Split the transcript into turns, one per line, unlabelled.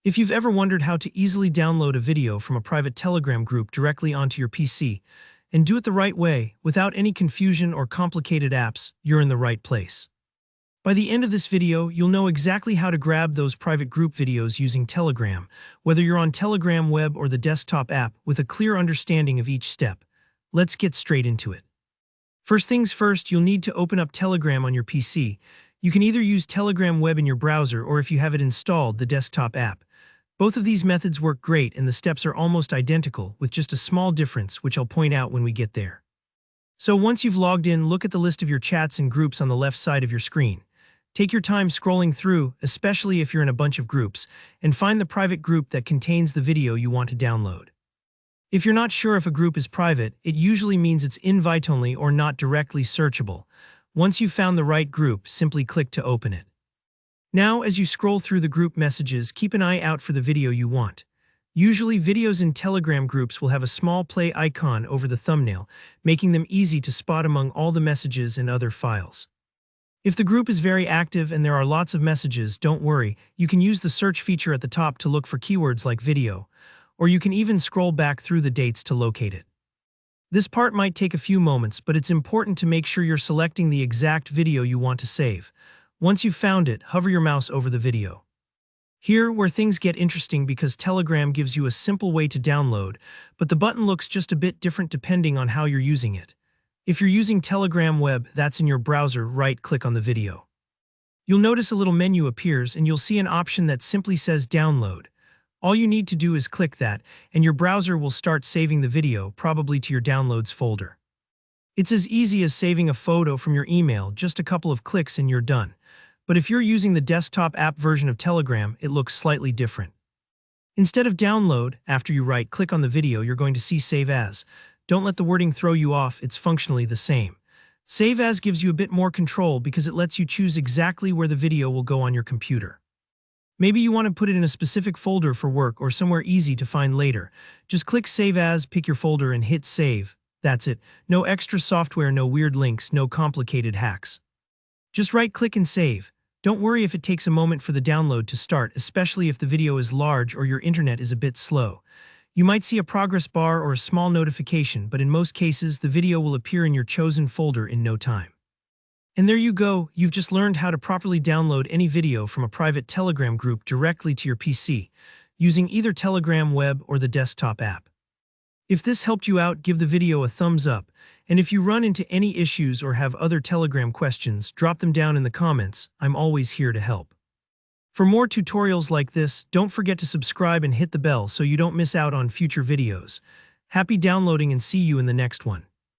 If you've ever wondered how to easily download a video from a private Telegram group directly onto your PC and do it the right way without any confusion or complicated apps, you're in the right place. By the end of this video, you'll know exactly how to grab those private group videos using Telegram, whether you're on Telegram web or the desktop app, with a clear understanding of each step. Let's get straight into it. First things first, you'll need to open up Telegram on your PC. You can either use Telegram web in your browser or, if you have it installed, the desktop app. Both of these methods work great, and the steps are almost identical, with just a small difference, which I'll point out when we get there. So once you've logged in, look at the list of your chats and groups on the left side of your screen. Take your time scrolling through, especially if you're in a bunch of groups, and find the private group that contains the video you want to download. If you're not sure if a group is private, it usually means it's invite-only or not directly searchable. Once you've found the right group, simply click to open it. Now, as you scroll through the group messages, keep an eye out for the video you want. Usually, videos in Telegram groups will have a small play icon over the thumbnail, making them easy to spot among all the messages and other files. If the group is very active and there are lots of messages, don't worry, you can use the search feature at the top to look for keywords like video, or you can even scroll back through the dates to locate it. This part might take a few moments, but it's important to make sure you're selecting the exact video you want to save. Once you've found it, hover your mouse over the video. Here, where things get interesting, because Telegram gives you a simple way to download, but the button looks just a bit different depending on how you're using it. If you're using Telegram web, that's in your browser, right-click on the video. You'll notice a little menu appears and you'll see an option that simply says Download. All you need to do is click that, and your browser will start saving the video, probably to your Downloads folder. It's as easy as saving a photo from your email, just a couple of clicks and you're done. But if you're using the desktop app version of Telegram, it looks slightly different. Instead of Download, after you right-click on the video, you're going to see Save As. Don't let the wording throw you off, it's functionally the same. Save As gives you a bit more control because it lets you choose exactly where the video will go on your computer. Maybe you want to put it in a specific folder for work or somewhere easy to find later. Just click Save As, pick your folder, and hit Save. That's it. No extra software, no weird links, no complicated hacks. Just right-click and save. Don't worry if it takes a moment for the download to start, especially if the video is large or your internet is a bit slow. You might see a progress bar or a small notification, but in most cases, the video will appear in your chosen folder in no time. And there you go, you've just learned how to properly download any video from a private Telegram group directly to your PC, using either Telegram web or the desktop app. If this helped you out, give the video a thumbs up, and if you run into any issues or have other Telegram questions, drop them down in the comments. I'm always here to help. For more tutorials like this, don't forget to subscribe and hit the bell so you don't miss out on future videos. Happy downloading and see you in the next one.